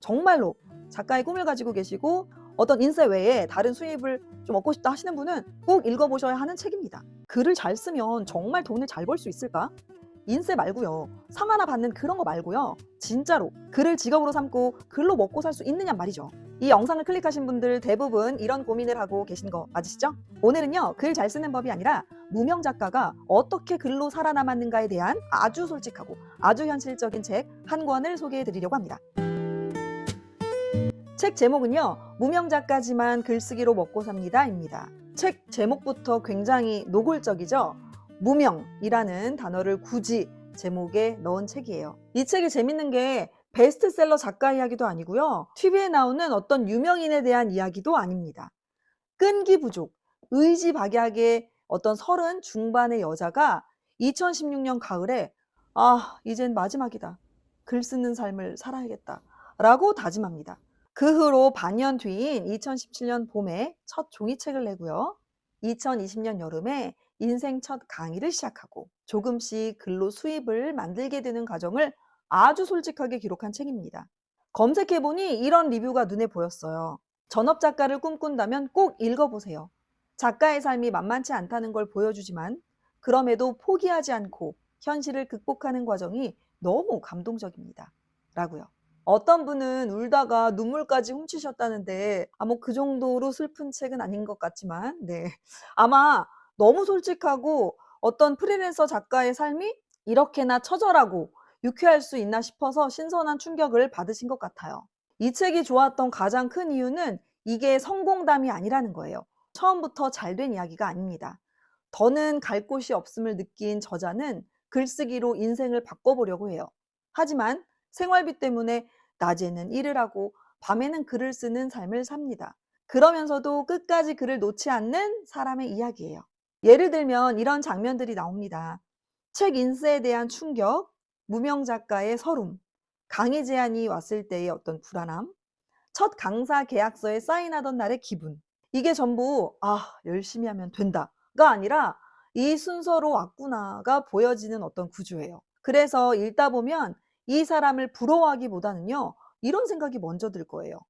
정말로 작가의 꿈을 가지고 계시고 어떤 인쇄 외에 다른 수입을 좀 얻고 싶다 하시는 분은 꼭 읽어보셔야 하는 책입니다. 글을 잘 쓰면 정말 돈을 잘 벌 수 있을까? 인쇄 말고요. 상 하나 받는 그런 거 말고요. 진짜로 글을 직업으로 삼고 글로 먹고 살 수 있느냐 말이죠. 이 영상을 클릭하신 분들 대부분 이런 고민을 하고 계신 거 맞으시죠? 오늘은요. 글 잘 쓰는 법이 아니라 무명 작가가 어떻게 글로 살아남았는가에 대한 아주 솔직하고 아주 현실적인 책 한 권을 소개해 드리려고 합니다. 책 제목은요. 무명 작가지만 글쓰기로 먹고 삽니다입니다. 책 제목부터 굉장히 노골적이죠. 무명이라는 단어를 굳이 제목에 넣은 책이에요. 이 책이 재밌는 게 베스트셀러 작가 이야기도 아니고요. TV에 나오는 어떤 유명인에 대한 이야기도 아닙니다. 끈기 부족, 의지박약의 어떤 30 중반의 여자가 2016년 가을에 이젠 마지막이다. 글 쓰는 삶을 살아야겠다. 라고 다짐합니다. 그 후로 반년 뒤인 2017년 봄에 첫 종이책을 내고요. 2020년 여름에 인생 첫 강의를 시작하고 조금씩 글로 수입을 만들게 되는 과정을 아주 솔직하게 기록한 책입니다. 검색해보니 이런 리뷰가 눈에 보였어요. 전업 작가를 꿈꾼다면 꼭 읽어보세요. 작가의 삶이 만만치 않다는 걸 보여주지만 그럼에도 포기하지 않고 현실을 극복하는 과정이 너무 감동적입니다. 라고요. 어떤 분은 울다가 눈물까지 훔치셨다는데 뭐 그 정도로 슬픈 책은 아닌 것 같지만 아마 너무 솔직하고 어떤 프리랜서 작가의 삶이 이렇게나 처절하고 유쾌할 수 있나 싶어서 신선한 충격을 받으신 것 같아요. 이 책이 좋았던 가장 큰 이유는 이게 성공담이 아니라는 거예요. 처음부터 잘 된 이야기가 아닙니다. 더는 갈 곳이 없음을 느낀 저자는 글쓰기로 인생을 바꿔보려고 해요. 하지만 생활비 때문에 낮에는 일을 하고 밤에는 글을 쓰는 삶을 삽니다. 그러면서도 끝까지 글을 놓지 않는 사람의 이야기예요. 예를 들면 이런 장면들이 나옵니다. 책 인쇄에 대한 충격, 무명 작가의 서름, 강의 제안이 왔을 때의 어떤 불안함, 첫 강사 계약서에 사인하던 날의 기분. 이게 전부 열심히 하면 된다가 아니라 이 순서로 왔구나가 보여지는 어떤 구조예요. 그래서 읽다 보면 이 사람을 부러워하기보다는요. 이런 생각이 먼저 들 거예요.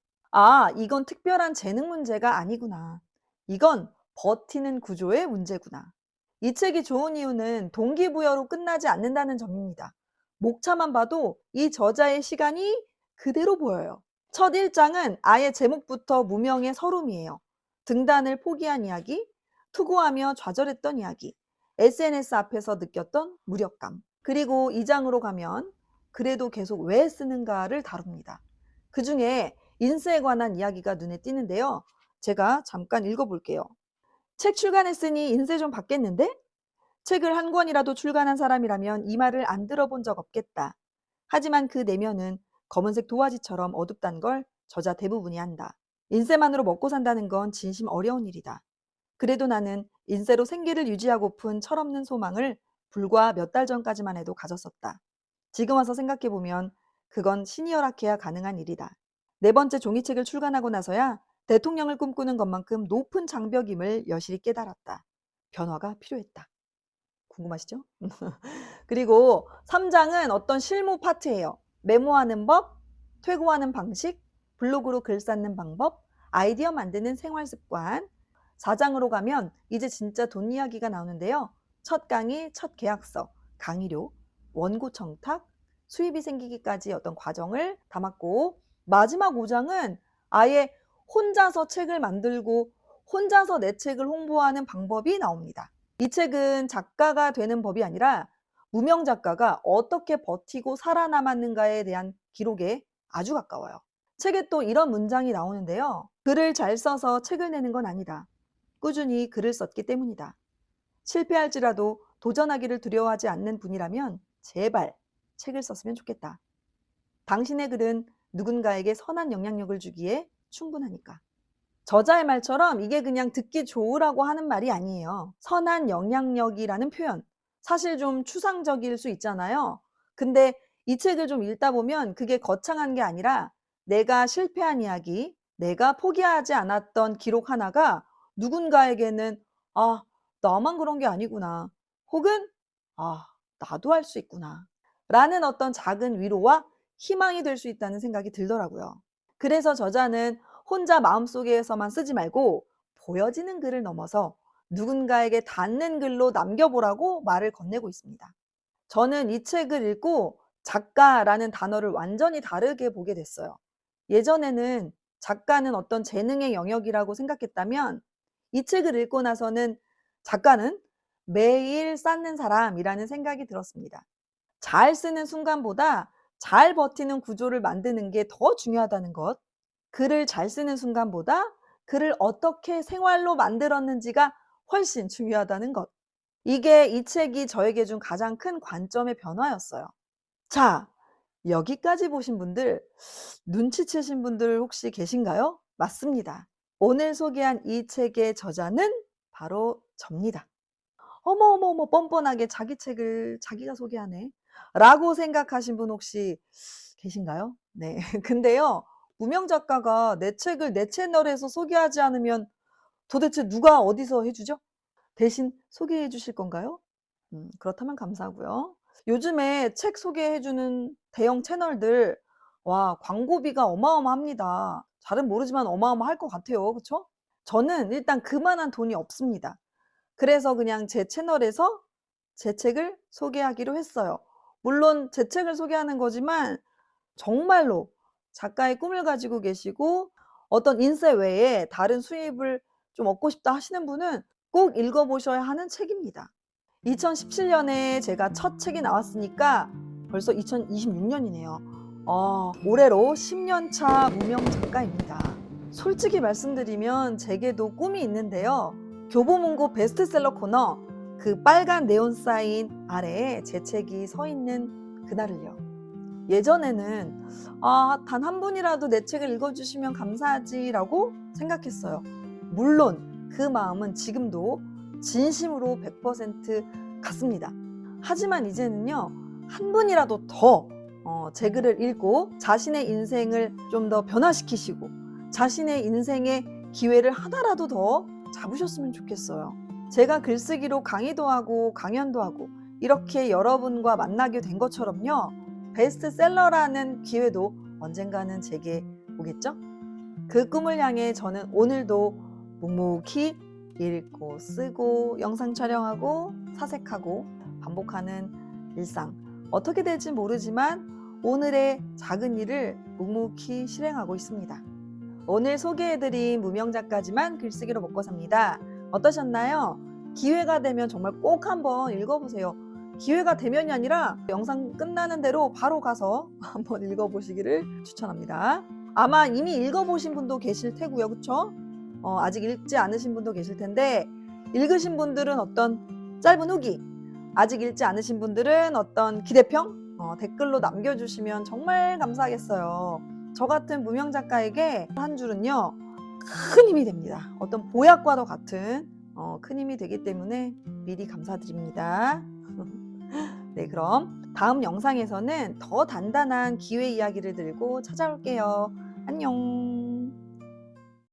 이건 특별한 재능 문제가 아니구나. 이건 버티는 구조의 문제구나. 이 책이 좋은 이유는 동기부여로 끝나지 않는다는 점입니다. 목차만 봐도 이 저자의 시간이 그대로 보여요. 첫 1장은 아예 제목부터 무명의 서름이에요. 등단을 포기한 이야기, 투고하며 좌절했던 이야기, SNS 앞에서 느꼈던 무력감. 그리고 2장으로 가면 그래도 계속 왜 쓰는가를 다룹니다. 그 중에 인쇄에 관한 이야기가 눈에 띄는데요. 제가 잠깐 읽어볼게요. 책 출간했으니 인쇄 좀 받겠는데? 책을 한 권이라도 출간한 사람이라면 이 말을 안 들어본 적 없겠다. 하지만 그 내면은 검은색 도화지처럼 어둡단 걸 저자 대부분이 안다. 인쇄만으로 먹고 산다는 건 진심 어려운 일이다. 그래도 나는 인쇄로 생계를 유지하고픈 철없는 소망을 불과 몇 달 전까지만 해도 가졌었다. 지금 와서 생각해보면 그건 신이 허락해야 가능한 일이다. 네 번째 종이책을 출간하고 나서야 대통령을 꿈꾸는 것만큼 높은 장벽임을 여실히 깨달았다. 변화가 필요했다. 궁금하시죠? 그리고 3장은 어떤 실무 파트예요. 메모하는 법, 퇴고하는 방식, 블로그로 글 쌓는 방법, 아이디어 만드는 생활 습관. 4장으로 가면 이제 진짜 돈 이야기가 나오는데요. 첫 강의, 첫 계약서, 강의료, 원고 청탁, 수입이 생기기까지 어떤 과정을 담았고 마지막 5장은 아예 혼자서 책을 만들고 혼자서 내 책을 홍보하는 방법이 나옵니다. 이 책은 작가가 되는 법이 아니라 무명 작가가 어떻게 버티고 살아남았는가에 대한 기록에 아주 가까워요. 책에 또 이런 문장이 나오는데요. 글을 잘 써서 책을 내는 건 아니다. 꾸준히 글을 썼기 때문이다. 실패할지라도 도전하기를 두려워하지 않는 분이라면 제발 책을 썼으면 좋겠다. 당신의 글은 누군가에게 선한 영향력을 주기에 충분하니까. 저자의 말처럼 이게 그냥 듣기 좋으라고 하는 말이 아니에요. 선한 영향력이라는 표현. 사실 좀 추상적일 수 있잖아요. 근데 이 책을 좀 읽다 보면 그게 거창한 게 아니라 내가 실패한 이야기, 내가 포기하지 않았던 기록 하나가 누군가에게는 나만 그런 게 아니구나. 혹은 나도 할 수 있구나. 라는 어떤 작은 위로와 희망이 될 수 있다는 생각이 들더라고요. 그래서 저자는 혼자 마음속에서만 쓰지 말고 보여지는 글을 넘어서 누군가에게 닿는 글로 남겨보라고 말을 건네고 있습니다. 저는 이 책을 읽고 작가라는 단어를 완전히 다르게 보게 됐어요. 예전에는 작가는 어떤 재능의 영역이라고 생각했다면 이 책을 읽고 나서는 작가는 매일 쌓는 사람이라는 생각이 들었습니다. 잘 쓰는 순간보다 잘 버티는 구조를 만드는 게 더 중요하다는 것. 글을 잘 쓰는 순간보다 글을 어떻게 생활로 만들었는지가 훨씬 중요하다는 것. 이게 이 책이 저에게 준 가장 큰 관점의 변화였어요. 자, 여기까지 보신 분들, 눈치채신 분들 혹시 계신가요? 맞습니다. 오늘 소개한 이 책의 저자는 바로 접니다. 어머, 뻔뻔하게 자기 책을 자기가 소개하네. 라고 생각하신 분 혹시 계신가요? 네. 근데요, 무명 작가가 내 책을 내 채널에서 소개하지 않으면 도대체 누가 어디서 해주죠? 대신 소개해 주실 건가요? 그렇다면 감사하고요. 요즘에 책 소개해 주는 대형 채널들, 와, 광고비가 어마어마합니다. 잘은 모르지만 어마어마할 것 같아요. 그쵸? 저는 일단 그만한 돈이 없습니다. 그래서 그냥 제 채널에서 제 책을 소개하기로 했어요. 물론 제 책을 소개하는 거지만 정말로 작가의 꿈을 가지고 계시고 어떤 인쇄 외에 다른 수입을 좀 얻고 싶다 하시는 분은 꼭 읽어보셔야 하는 책입니다. 2017년에 제가 첫 책이 나왔으니까 벌써 2026년이네요. 올해로 10년 차 무명 작가입니다. 솔직히 말씀드리면 제게도 꿈이 있는데요. 교보문고 베스트셀러 코너 그 빨간 네온 사인 아래에 제 책이 서 있는 그날을요. 예전에는 단 한 분이라도 내 책을 읽어주시면 감사하지라고 생각했어요. 물론 그 마음은 지금도 진심으로 100% 같습니다. 하지만 이제는요, 한 분이라도 더 제 글을 읽고 자신의 인생을 좀 더 변화시키시고 자신의 인생의 기회를 하나라도 더 잡으셨으면 좋겠어요. 제가 글쓰기로 강의도 하고 강연도 하고 이렇게 여러분과 만나게 된 것처럼요, 베스트셀러라는 기회도 언젠가는 제게 오겠죠? 그 꿈을 향해 저는 오늘도 묵묵히 읽고 쓰고 영상 촬영하고 사색하고 반복하는 일상. 어떻게 될지 모르지만 오늘의 작은 일을 묵묵히 실행하고 있습니다. 오늘 소개해드린 무명작가지만 글쓰기로 먹고 삽니다. 어떠셨나요? 기회가 되면 정말 꼭 한번 읽어보세요. 기회가 되면이 아니라 영상 끝나는 대로 바로 가서 한번 읽어보시기를 추천합니다. 아마 이미 읽어보신 분도 계실 테고요. 그쵸? 아직 읽지 않으신 분도 계실 텐데 읽으신 분들은 어떤 짧은 후기, 아직 읽지 않으신 분들은 어떤 기대평 댓글로 남겨주시면 정말 감사하겠어요. 저 같은 무명 작가에게 한 줄은요, 큰 힘이 됩니다. 어떤 보약과도 같은 큰 힘이 되기 때문에 미리 감사드립니다. 네, 그럼 다음 영상에서는 더 단단한 기회 이야기를 들고 찾아올게요. 안녕.